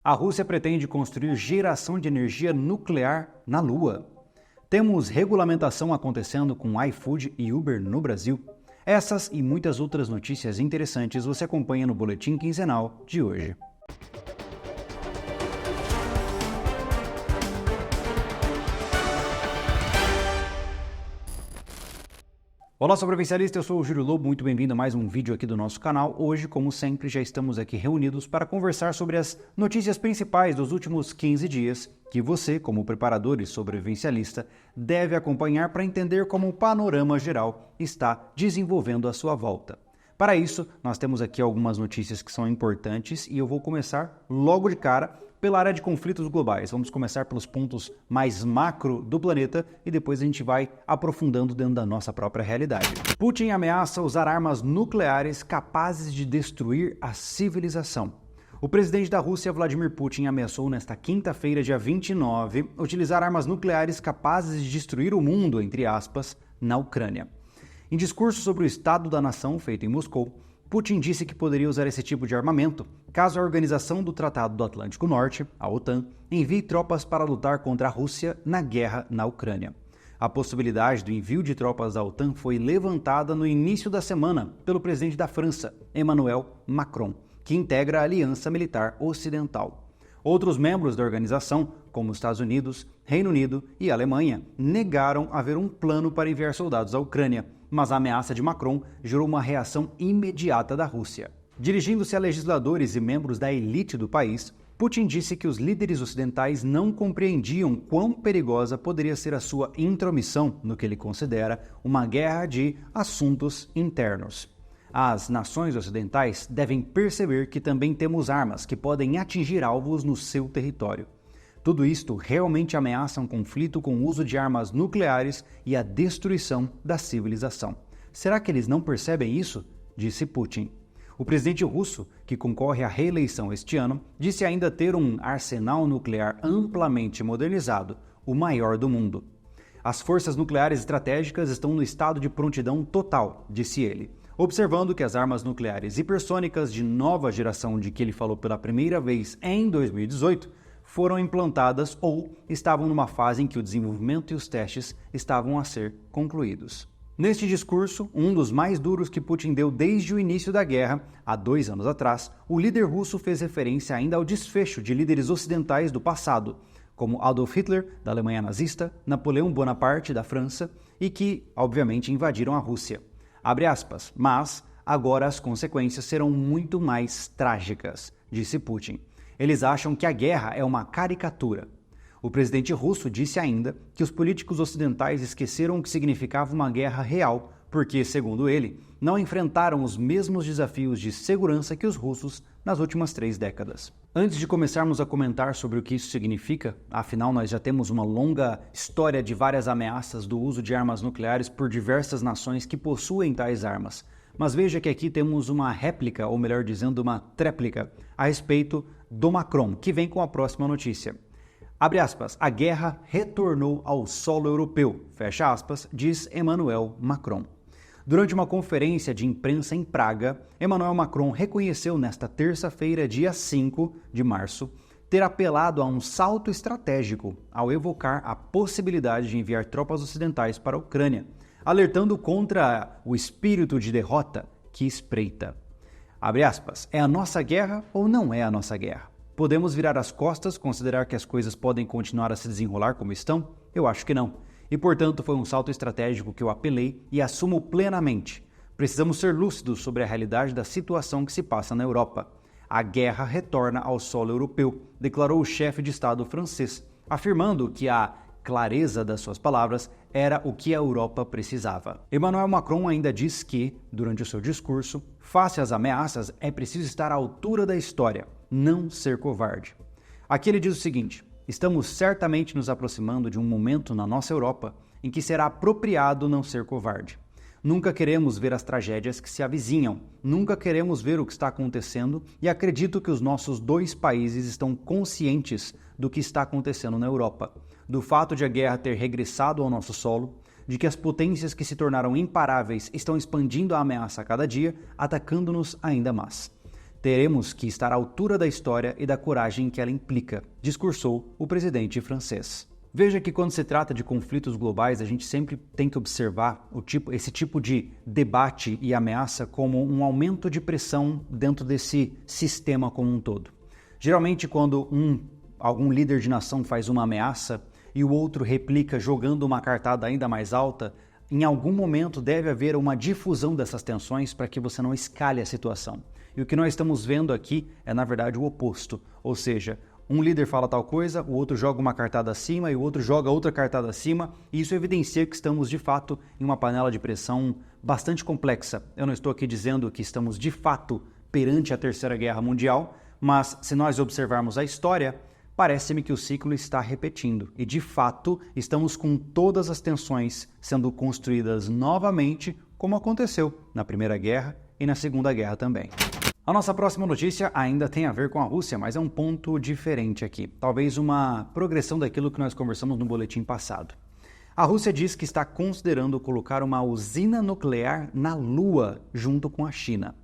A Rússia pretende construir geração de energia nuclear na Lua. Temos regulamentação acontecendo com iFood e Uber no Brasil. Essas e muitas outras notícias interessantes você acompanha no boletim quinzenal de hoje. Olá, sobrevivencialista, eu sou o Júlio Lobo, muito bem-vindo a mais um vídeo aqui do nosso canal. Hoje, como sempre, já estamos aqui reunidos para conversar sobre as notícias principais dos últimos 15 dias que você, como preparador e sobrevivencialista, deve acompanhar para entender como o panorama geral está desenvolvendo à sua volta. Para isso, nós temos aqui algumas notícias que são importantes e eu vou começar logo de cara pela área de conflitos globais. Vamos começar pelos pontos mais macro do planeta e depois a gente vai aprofundando dentro da nossa própria realidade. Putin ameaça usar armas nucleares capazes de destruir a civilização. O presidente da Rússia, Vladimir Putin, ameaçou nesta quinta-feira, dia 29, utilizar armas nucleares capazes de destruir o mundo, entre aspas, na Ucrânia. Em discurso sobre o estado da nação feito em Moscou, Putin disse que poderia usar esse tipo de armamento caso a Organização do Tratado do Atlântico Norte, a OTAN, envie tropas para lutar contra a Rússia na guerra na Ucrânia. A possibilidade do envio de tropas da OTAN foi levantada no início da semana pelo presidente da França, Emmanuel Macron, que integra a Aliança Militar Ocidental. Outros membros da organização, como os Estados Unidos, Reino Unido e Alemanha, negaram haver um plano para enviar soldados à Ucrânia, mas a ameaça de Macron gerou uma reação imediata da Rússia. Dirigindo-se a legisladores e membros da elite do país, Putin disse que os líderes ocidentais não compreendiam quão perigosa poderia ser a sua intromissão no que ele considera uma guerra de assuntos internos. As nações ocidentais devem perceber que também temos armas que podem atingir alvos no seu território. Tudo isto realmente ameaça um conflito com o uso de armas nucleares e a destruição da civilização. Será que eles não percebem isso? Disse Putin. O presidente russo, que concorre à reeleição este ano, disse ainda ter um arsenal nuclear amplamente modernizado, o maior do mundo. As forças nucleares estratégicas estão no estado de prontidão total, disse ele, observando que as armas nucleares hipersônicas de nova geração de que ele falou pela primeira vez em 2018 foram implantadas ou estavam numa fase em que o desenvolvimento e os testes estavam a ser concluídos. Neste discurso, um dos mais duros que Putin deu desde o início da guerra, há 2 anos atrás, o líder russo fez referência ainda ao desfecho de líderes ocidentais do passado, como Adolf Hitler, da Alemanha nazista, Napoleão Bonaparte, da França, e que, obviamente, invadiram a Rússia. Abre aspas, mas agora as consequências serão muito mais trágicas, disse Putin. Eles acham que a guerra é uma caricatura. O presidente russo disse ainda que os políticos ocidentais esqueceram o que significava uma guerra real, porque, segundo ele, não enfrentaram os mesmos desafios de segurança que os russos nas últimas 3 décadas. Antes de começarmos a comentar sobre o que isso significa, afinal nós já temos uma longa história de várias ameaças do uso de armas nucleares por diversas nações que possuem tais armas. Mas veja que aqui temos uma réplica, ou melhor dizendo, uma tréplica, a respeito do Macron, que vem com a próxima notícia. Abre aspas, a guerra retornou ao solo europeu, fecha aspas, diz Emmanuel Macron. Durante uma conferência de imprensa em Praga, Emmanuel Macron reconheceu nesta terça-feira, dia 5 de março, ter apelado a um salto estratégico ao evocar a possibilidade de enviar tropas ocidentais para a Ucrânia, alertando contra o espírito de derrota que espreita. Abre aspas, é a nossa guerra ou não é a nossa guerra? Podemos virar as costas, considerar que as coisas podem continuar a se desenrolar como estão? Eu acho que não. E, portanto, foi um salto estratégico que eu apelei e assumo plenamente. Precisamos ser lúcidos sobre a realidade da situação que se passa na Europa. A guerra retorna ao solo europeu, declarou o chefe de Estado francês, afirmando que a clareza das suas palavras era o que a Europa precisava. Emmanuel Macron ainda diz que, durante o seu discurso, face às ameaças, é preciso estar à altura da história, não ser covarde. Aqui ele diz o seguinte, estamos certamente nos aproximando de um momento na nossa Europa em que será apropriado não ser covarde. Nunca queremos ver as tragédias que se avizinham, nunca queremos ver o que está acontecendo e acredito que os nossos 2 países estão conscientes do que está acontecendo na Europa, do fato de a guerra ter regressado ao nosso solo, de que as potências que se tornaram imparáveis estão expandindo a ameaça a cada dia, atacando-nos ainda mais. Teremos que estar à altura da história e da coragem que ela implica, discursou o presidente francês. Veja que quando se trata de conflitos globais, a gente sempre tem que observar esse tipo de debate e ameaça como um aumento de pressão dentro desse sistema como um todo. Geralmente, quando algum líder de nação faz uma ameaça e o outro replica jogando uma cartada ainda mais alta, em algum momento deve haver uma difusão dessas tensões para que você não escale a situação. E o que nós estamos vendo aqui é, na verdade, o oposto, ou seja, um líder fala tal coisa, o outro joga uma cartada acima e o outro joga outra cartada acima, e isso evidencia que estamos, de fato, em uma panela de pressão bastante complexa. Eu não estou aqui dizendo que estamos, de fato, perante a Terceira Guerra Mundial, mas se nós observarmos a história, parece-me que o ciclo está repetindo e, de fato, estamos com todas as tensões sendo construídas novamente, como aconteceu na Primeira Guerra e na Segunda Guerra também. A nossa próxima notícia ainda tem a ver com a Rússia, mas é um ponto diferente aqui. Talvez uma progressão daquilo que nós conversamos no boletim passado. A Rússia diz que está considerando colocar uma usina nuclear na Lua junto com a China.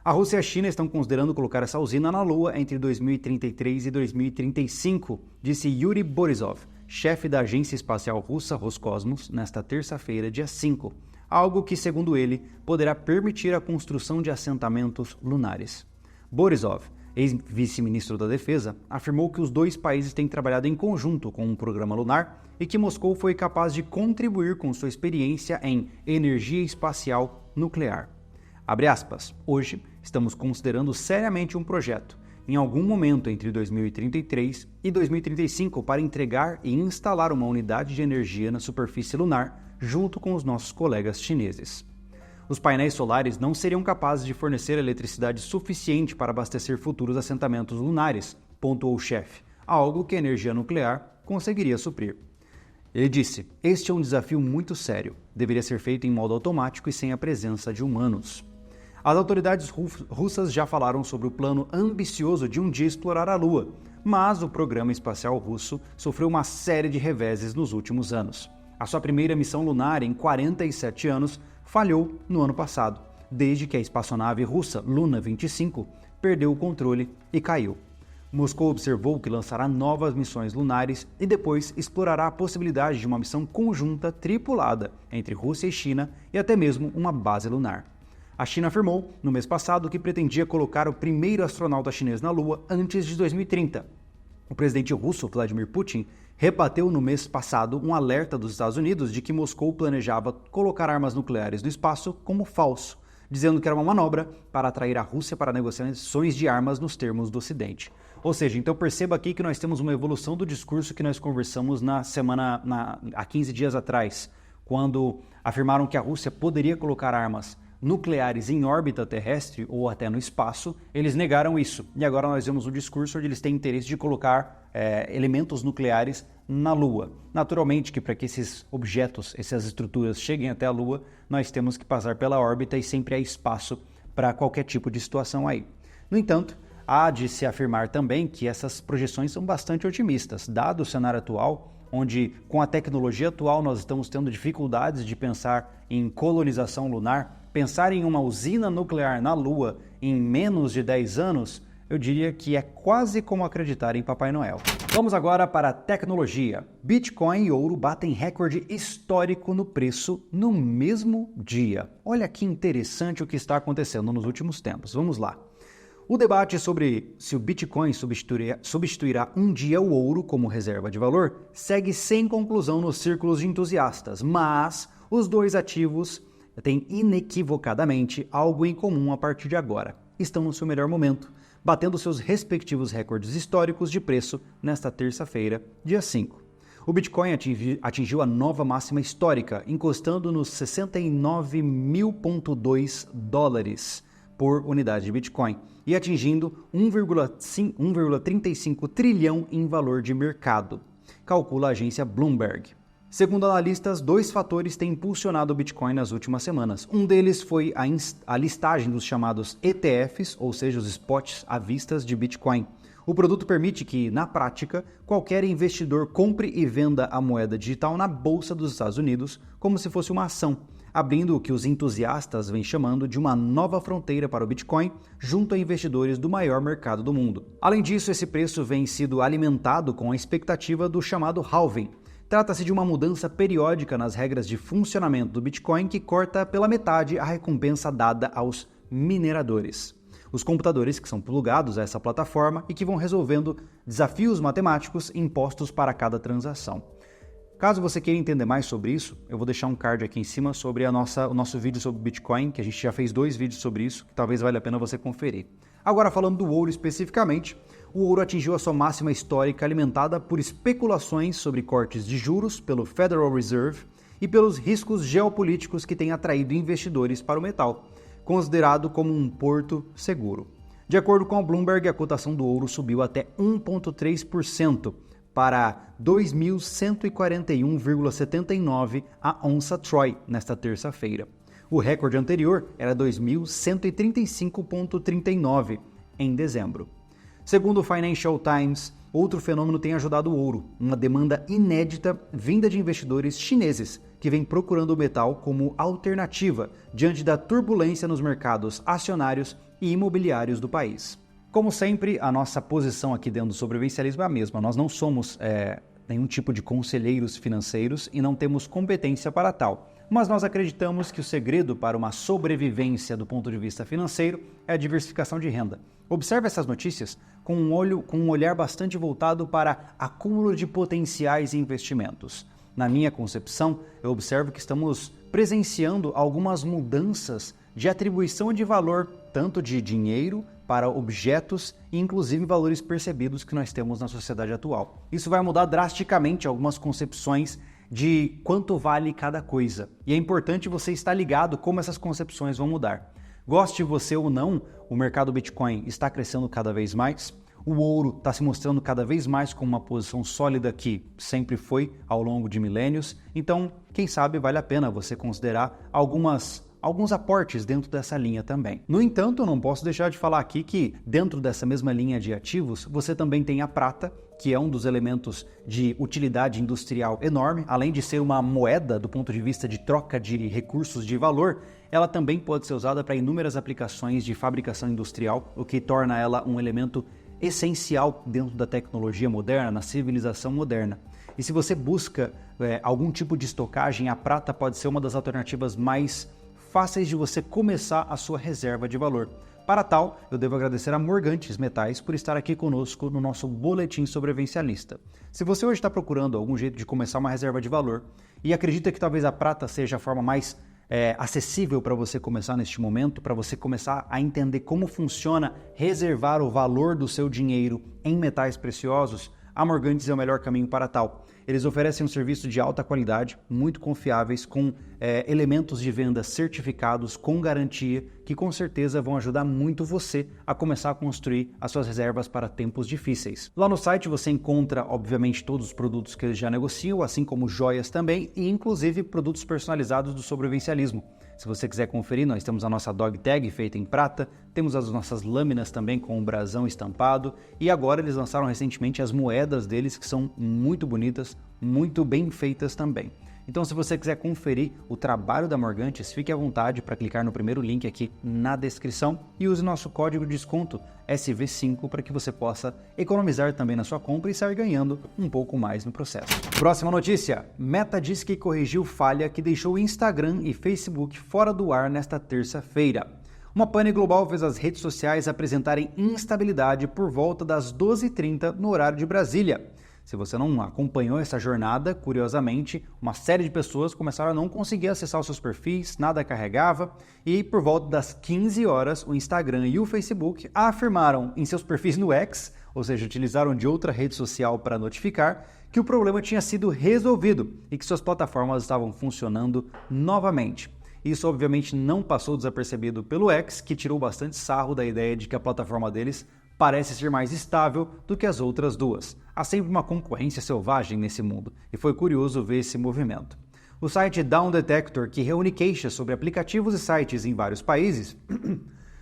A Rússia e a China estão considerando colocar essa usina na Lua entre 2033 e 2035, disse Yuri Borisov, chefe da agência espacial russa Roscosmos, nesta terça-feira, dia 5. Algo que, segundo ele, poderá permitir a construção de assentamentos lunares. Borisov, ex-vice-ministro da Defesa, afirmou que os dois países têm trabalhado em conjunto com um programa lunar e que Moscou foi capaz de contribuir com sua experiência em energia espacial nuclear. Abre aspas, hoje estamos considerando seriamente um projeto, em algum momento entre 2033 e 2035, para entregar e instalar uma unidade de energia na superfície lunar, junto com os nossos colegas chineses. Os painéis solares não seriam capazes de fornecer eletricidade suficiente para abastecer futuros assentamentos lunares, pontuou o chefe, algo que a energia nuclear conseguiria suprir. Ele disse, este é um desafio muito sério, deveria ser feito em modo automático e sem a presença de humanos. As autoridades russas já falaram sobre o plano ambicioso de um dia explorar a Lua, mas o programa espacial russo sofreu uma série de reveses nos últimos anos. A sua primeira missão lunar em 47 anos falhou no ano passado, desde que a espaçonave russa Luna 25 perdeu o controle e caiu. Moscou observou que lançará novas missões lunares e depois explorará a possibilidade de uma missão conjunta tripulada entre Rússia e China e até mesmo uma base lunar. A China afirmou, no mês passado, que pretendia colocar o primeiro astronauta chinês na Lua antes de 2030. O presidente russo, Vladimir Putin, rebateu no mês passado um alerta dos Estados Unidos de que Moscou planejava colocar armas nucleares no espaço como falso, dizendo que era uma manobra para atrair a Rússia para negociações de armas nos termos do Ocidente. Ou seja, então perceba aqui que nós temos uma evolução do discurso que nós conversamos há 15 dias atrás, quando afirmaram que a Rússia poderia colocar armas nucleares em órbita terrestre ou até no espaço, eles negaram isso. E agora nós vemos um discurso onde eles têm interesse de colocar elementos nucleares na Lua. Naturalmente que para que esses objetos, essas estruturas cheguem até a Lua, nós temos que passar pela órbita e sempre há espaço para qualquer tipo de situação aí. No entanto, há de se afirmar também que essas projeções são bastante otimistas, dado o cenário atual, onde com a tecnologia atual nós estamos tendo dificuldades de pensar em colonização lunar. Pensar em uma usina nuclear na Lua em menos de 10 anos, eu diria que é quase como acreditar em Papai Noel. Vamos agora para a tecnologia. Bitcoin e ouro batem recorde histórico no preço no mesmo dia. Olha que interessante o que está acontecendo nos últimos tempos. Vamos lá. O debate sobre se o Bitcoin substituirá um dia o ouro como reserva de valor segue sem conclusão nos círculos de entusiastas, mas os dois ativos têm inequivocadamente algo em comum a partir de agora. Estão no seu melhor momento, batendo seus respectivos recordes históricos de preço nesta terça-feira, dia 5. O Bitcoin atingiu a nova máxima histórica, encostando nos 69.000,2 dólares por unidade de Bitcoin e atingindo 1,35 trilhão em valor de mercado, calcula a agência Bloomberg. Segundo analistas, dois fatores têm impulsionado o Bitcoin nas últimas semanas. Um deles foi a listagem dos chamados ETFs, ou seja, os spots à vista de Bitcoin. O produto permite que, na prática, qualquer investidor compre e venda a moeda digital na Bolsa dos Estados Unidos como se fosse uma ação. abrindo o que os entusiastas vêm chamando de uma nova fronteira para o Bitcoin, junto a investidores do maior mercado do mundo. Além disso, esse preço vem sido alimentado com a expectativa do chamado halving. Trata-se de uma mudança periódica nas regras de funcionamento do Bitcoin que corta pela metade a recompensa dada aos mineradores. Os computadores que são plugados a essa plataforma e que vão resolvendo desafios matemáticos impostos para cada transação. Caso você queira entender mais sobre isso, eu vou deixar um card aqui em cima sobre o nosso vídeo sobre Bitcoin, que a gente já fez 2 vídeos sobre isso, que talvez valha a pena você conferir. Agora, falando do ouro especificamente, o ouro atingiu a sua máxima histórica alimentada por especulações sobre cortes de juros pelo Federal Reserve e pelos riscos geopolíticos que têm atraído investidores para o metal, considerado como um porto seguro. De acordo com a Bloomberg, a cotação do ouro subiu até 1,3% para 2.141,79 a onça Troy nesta terça-feira. O recorde anterior era 2.135,39 em dezembro. Segundo o Financial Times, outro fenômeno tem ajudado o ouro, uma demanda inédita vinda de investidores chineses que vêm procurando o metal como alternativa diante da turbulência nos mercados acionários e imobiliários do país. Como sempre, a nossa posição aqui dentro do sobrevivencialismo é a mesma. Nós não somos nenhum tipo de conselheiros financeiros e não temos competência para tal. Mas nós acreditamos que o segredo para uma sobrevivência do ponto de vista financeiro é a diversificação de renda. Observe essas notícias com um olhar bastante voltado para acúmulo de potenciais investimentos. Na minha concepção, eu observo que estamos presenciando algumas mudanças de atribuição de valor, tanto de dinheiro para objetos e inclusive valores percebidos que nós temos na sociedade atual. Isso vai mudar drasticamente algumas concepções de quanto vale cada coisa. E é importante você estar ligado como essas concepções vão mudar. Goste você ou não, o mercado Bitcoin está crescendo cada vez mais. O ouro está se mostrando cada vez mais como uma posição sólida que sempre foi ao longo de milênios. Então, quem sabe vale a pena você considerar alguns aportes dentro dessa linha também. No entanto, eu não posso deixar de falar aqui que dentro dessa mesma linha de ativos, você também tem a prata, que é um dos elementos de utilidade industrial enorme. Além de ser uma moeda do ponto de vista de troca de recursos de valor, ela também pode ser usada para inúmeras aplicações de fabricação industrial, o que torna ela um elemento essencial dentro da tecnologia moderna, na civilização moderna. E se você busca algum tipo de estocagem, a prata pode ser uma das alternativas mais fáceis de você começar a sua reserva de valor. Para tal, eu devo agradecer a Morgantes Metais por estar aqui conosco no nosso Boletim Sobrevivencialista. Se você hoje está procurando algum jeito de começar uma reserva de valor e acredita que talvez a prata seja a forma mais acessível para você começar neste momento, para você começar a entender como funciona reservar o valor do seu dinheiro em metais preciosos, a Morgantes é o melhor caminho para tal. Eles oferecem um serviço de alta qualidade, muito confiáveis, com elementos de venda certificados, com garantia, que com certeza vão ajudar muito você a começar a construir as suas reservas para tempos difíceis. Lá no site você encontra, obviamente, todos os produtos que eles já negociam, assim como joias também, e inclusive produtos personalizados do sobrevivencialismo. Se você quiser conferir, nós temos a nossa dog tag feita em prata, temos as nossas lâminas também com o brasão estampado e agora eles lançaram recentemente as moedas deles que são muito bonitas, muito bem feitas também. Então se você quiser conferir o trabalho da Morgantes, fique à vontade para clicar no primeiro link aqui na descrição e use nosso código de desconto SV5 para que você possa economizar também na sua compra e sair ganhando um pouco mais no processo. Próxima notícia, Meta diz que corrigiu falha que deixou Instagram e Facebook fora do ar nesta terça-feira. Uma pane global fez as redes sociais apresentarem instabilidade por volta das 12h30 no horário de Brasília. Se você não acompanhou essa jornada, curiosamente, uma série de pessoas começaram a não conseguir acessar os seus perfis, nada carregava, e por volta das 15 horas, o Instagram e o Facebook afirmaram em seus perfis no X, ou seja, utilizaram de outra rede social para notificar, que o problema tinha sido resolvido e que suas plataformas estavam funcionando novamente. Isso obviamente não passou desapercebido pelo X, que tirou bastante sarro da ideia de que a plataforma deles parece ser mais estável do que as outras duas. Há sempre uma concorrência selvagem nesse mundo, e foi curioso ver esse movimento. O site Down Detector, que reúne queixas sobre aplicativos e sites em vários países,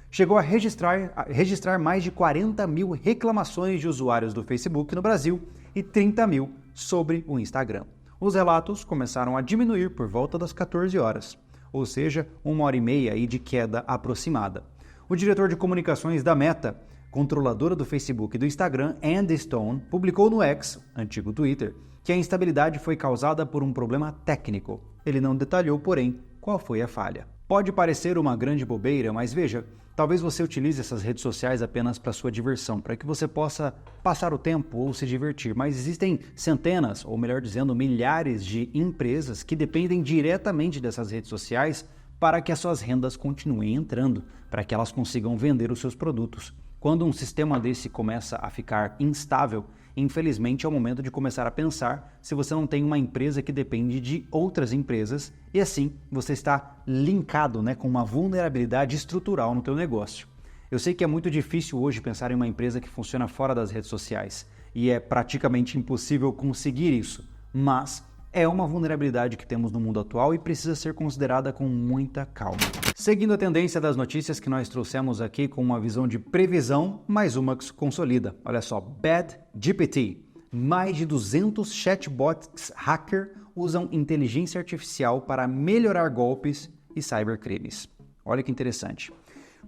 chegou a registrar mais de 40 mil reclamações de usuários do Facebook no Brasil e 30 mil sobre o Instagram. Os relatos começaram a diminuir por volta das 14 horas. ou seja, 1h30 aí de queda aproximada. O diretor de comunicações da Meta, controladora do Facebook e do Instagram, Andy Stone, publicou no X, antigo Twitter, que a instabilidade foi causada por um problema técnico. Ele não detalhou, porém, qual foi a falha. Pode parecer uma grande bobeira, mas veja, talvez você utilize essas redes sociais apenas para sua diversão, para que você possa passar o tempo ou se divertir, mas existem centenas, ou melhor dizendo, milhares de empresas que dependem diretamente dessas redes sociais para que as suas rendas continuem entrando, para que elas consigam vender os seus produtos. Quando um sistema desse começa a ficar instável, infelizmente é o momento de começar a pensar se você não tem uma empresa que depende de outras empresas e assim você está linkado, com uma vulnerabilidade estrutural no teu negócio. Eu sei que é muito difícil hoje pensar em uma empresa que funciona fora das redes sociais e é praticamente impossível conseguir isso, mas é uma vulnerabilidade que temos no mundo atual e precisa ser considerada com muita calma. Seguindo a tendência das notícias que nós trouxemos aqui com uma visão de previsão, mais uma que se consolida. Olha só, BadGPT. Mais de 200 chatbots hacker usam inteligência artificial para melhorar golpes e cybercrimes. Olha que interessante.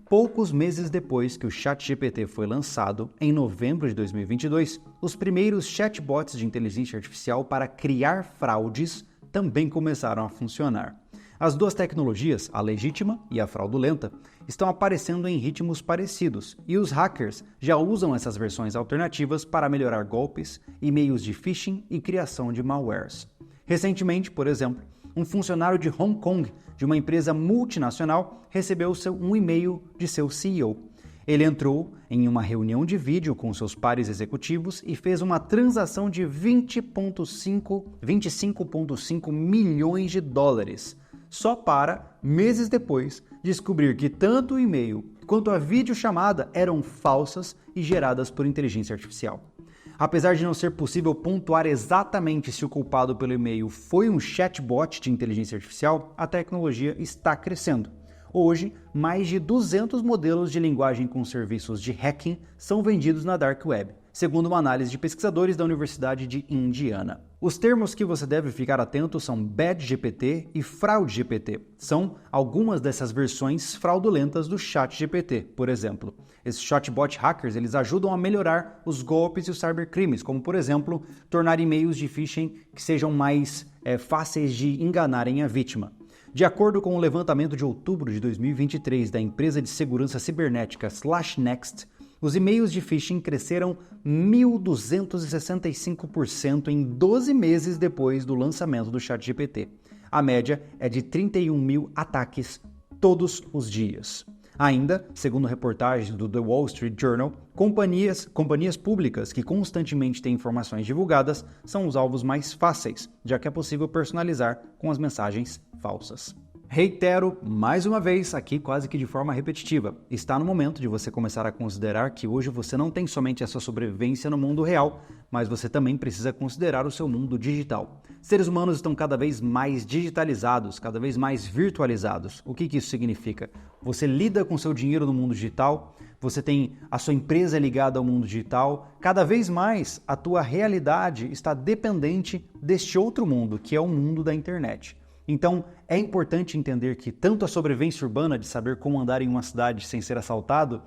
Poucos meses depois que o ChatGPT foi lançado, em novembro de 2022, os primeiros chatbots de inteligência artificial para criar fraudes também começaram a funcionar. As duas tecnologias, a legítima e a fraudulenta, estão aparecendo em ritmos parecidos e os hackers já usam essas versões alternativas para melhorar golpes, e-mails de phishing e criação de malwares. Recentemente, por exemplo, um funcionário de Hong Kong, de uma empresa multinacional, recebeu um e-mail de seu CEO. Ele entrou em uma reunião de vídeo com seus pares executivos e fez uma transação de 25,5 milhões de dólares, só para, meses depois, descobrir que tanto o e-mail quanto a videochamada eram falsas e geradas por inteligência artificial. Apesar de não ser possível pontuar exatamente se o culpado pelo e-mail foi um chatbot de inteligência artificial, a tecnologia está crescendo. Hoje, mais de 200 modelos de linguagem com serviços de hacking são vendidos na Dark Web, segundo uma análise de pesquisadores da Universidade de Indiana. Os termos que você deve ficar atento são BadGPT e FraudGPT. São algumas dessas versões fraudulentas do ChatGPT, por exemplo. Esses chatbot hackers eles ajudam a melhorar os golpes e os cybercrimes, como, por exemplo, tornar e-mails de phishing que sejam mais fáceis de enganarem a vítima. De acordo com o levantamento de outubro de 2023 da empresa de segurança cibernética SlashNext, os e-mails de phishing cresceram 1.265% em 12 meses depois do lançamento do ChatGPT. A média é de 31 mil ataques todos os dias. Ainda, segundo reportagens do The Wall Street Journal, companhias públicas que constantemente têm informações divulgadas são os alvos mais fáceis, já que é possível personalizar com as mensagens falsas. Reitero, mais uma vez, aqui quase que de forma repetitiva, está no momento de você começar a considerar que hoje você não tem somente a sua sobrevivência no mundo real, mas você também precisa considerar o seu mundo digital. Seres humanos estão cada vez mais digitalizados, cada vez mais virtualizados. O que isso significa? Você lida com seu dinheiro no mundo digital, você tem a sua empresa ligada ao mundo digital, cada vez mais a tua realidade está dependente deste outro mundo, que é o mundo da internet. Então, é importante entender que tanto a sobrevivência urbana, de saber como andar em uma cidade sem ser assaltado,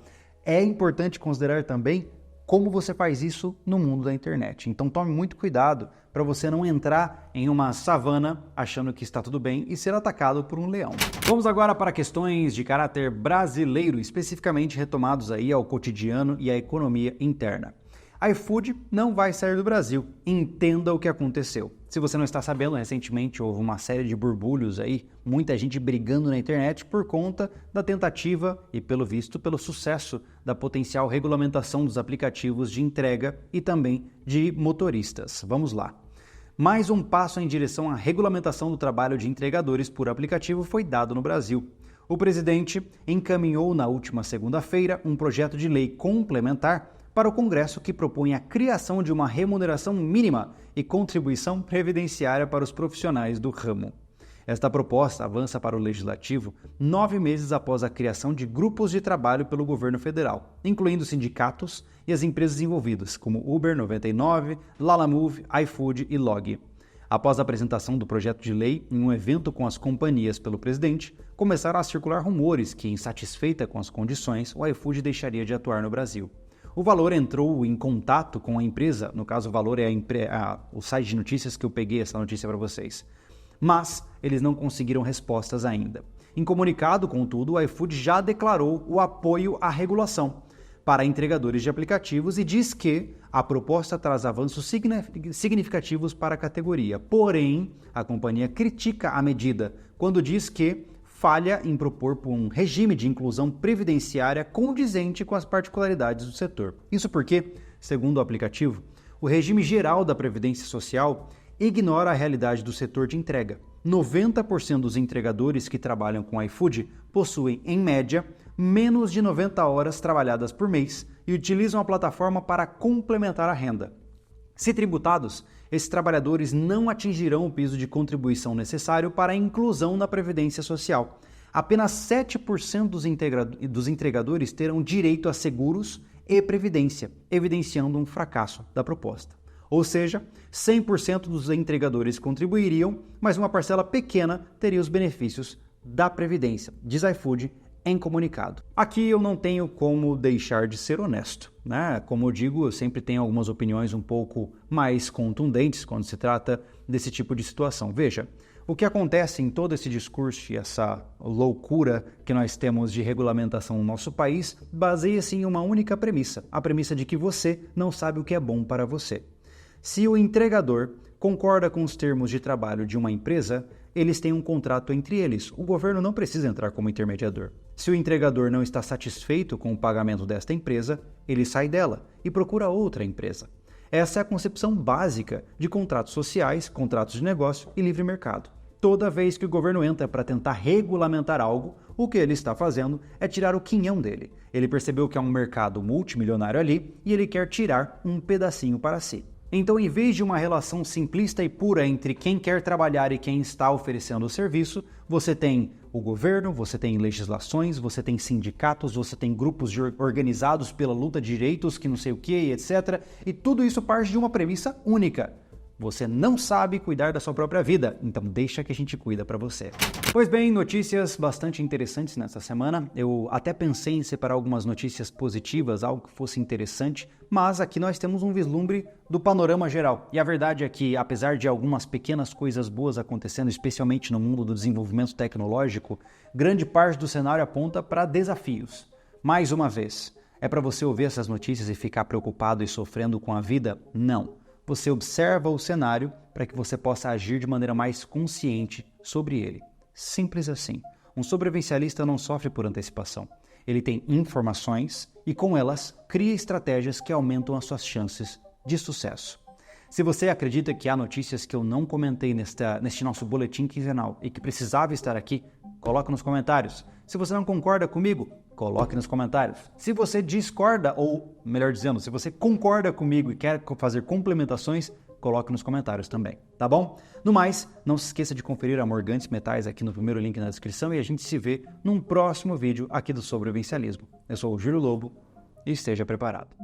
é importante considerar também como você faz isso no mundo da internet. Então, tome muito cuidado para você não entrar em uma savana achando que está tudo bem e ser atacado por um leão. Vamos agora para questões de caráter brasileiro, especificamente retomados aí ao cotidiano e à economia interna. iFood não vai sair do Brasil. Entenda o que aconteceu. Se você não está sabendo, recentemente houve uma série de borbulhos aí, muita gente brigando na internet por conta da tentativa e, pelo visto, pelo sucesso da potencial regulamentação dos aplicativos de entrega e também de motoristas. Vamos lá. Mais um passo em direção à regulamentação do trabalho de entregadores por aplicativo foi dado no Brasil. O presidente encaminhou na última segunda-feira um projeto de lei complementar para o Congresso que propõe a criação de uma remuneração mínima e contribuição previdenciária para os profissionais do ramo. Esta proposta avança para o Legislativo 9 meses após a criação de grupos de trabalho pelo governo federal, incluindo sindicatos e as empresas envolvidas, como Uber 99, Lalamove, iFood e Log. Após a apresentação do projeto de lei em um evento com as companhias pelo presidente, começaram a circular rumores que, insatisfeita com as condições, o iFood deixaria de atuar no Brasil. O Valor entrou em contato com a empresa, no caso o Valor é o site de notícias que eu peguei essa notícia para vocês, mas eles não conseguiram respostas ainda. Em comunicado, contudo, o iFood já declarou o apoio à regulação para entregadores de aplicativos e diz que a proposta traz avanços significativos para a categoria. Porém, a companhia critica a medida quando diz que falha em propor um regime de inclusão previdenciária condizente com as particularidades do setor. Isso porque, segundo o aplicativo, o regime geral da Previdência Social ignora a realidade do setor de entrega. 90% dos entregadores que trabalham com iFood possuem, em média, menos de 90 horas trabalhadas por mês e utilizam a plataforma para complementar a renda. Se tributados, esses trabalhadores não atingirão o piso de contribuição necessário para a inclusão na Previdência Social. Apenas 7% dos entregadores terão direito a seguros e previdência, evidenciando um fracasso da proposta. Ou seja, 100% dos entregadores contribuiriam, mas uma parcela pequena teria os benefícios da Previdência, diz iFood em comunicado. Aqui eu não tenho como deixar de ser honesto, né? Como eu digo, eu sempre tenho algumas opiniões um pouco mais contundentes quando se trata desse tipo de situação. Veja, o que acontece em todo esse discurso e essa loucura que nós temos de regulamentação no nosso país baseia-se em uma única premissa, a premissa de que você não sabe o que é bom para você. Se o entregador concorda com os termos de trabalho de uma empresa, eles têm um contrato entre eles. O governo não precisa entrar como intermediador. Se o entregador não está satisfeito com o pagamento desta empresa, ele sai dela e procura outra empresa. Essa é a concepção básica de contratos sociais, contratos de negócio e livre mercado. Toda vez que o governo entra para tentar regulamentar algo, o que ele está fazendo é tirar o quinhão dele. Ele percebeu que há um mercado multimilionário ali e ele quer tirar um pedacinho para si. Então, em vez de uma relação simplista e pura entre quem quer trabalhar e quem está oferecendo o serviço, você tem o governo, você tem legislações, você tem sindicatos, você tem grupos organizados pela luta de direitos, que não sei o que, etc. E tudo isso parte de uma premissa única. Você não sabe cuidar da sua própria vida, então deixa que a gente cuida para você. Pois bem, notícias bastante interessantes nessa semana. Eu até pensei em separar algumas notícias positivas, algo que fosse interessante, mas aqui nós temos um vislumbre do panorama geral. E a verdade é que, apesar de algumas pequenas coisas boas acontecendo, especialmente no mundo do desenvolvimento tecnológico, grande parte do cenário aponta para desafios. Mais uma vez, é para você ouvir essas notícias e ficar preocupado e sofrendo com a vida? Não. Você observa o cenário para que você possa agir de maneira mais consciente sobre ele. Simples assim. Um sobrevivencialista não sofre por antecipação. Ele tem informações e, com elas, cria estratégias que aumentam as suas chances de sucesso. Se você acredita que há notícias que eu não comentei neste nosso boletim quinzenal e que precisava estar aqui, coloque nos comentários. Se você não concorda comigo, coloque nos comentários. Se você discorda, ou melhor dizendo, se você concorda comigo e quer fazer complementações, coloque nos comentários também, tá bom? No mais, não se esqueça de conferir a Morgantes Metais aqui no primeiro link na descrição e a gente se vê num próximo vídeo aqui do Sobrevivencialismo. Eu sou o Júlio Lobo e esteja preparado.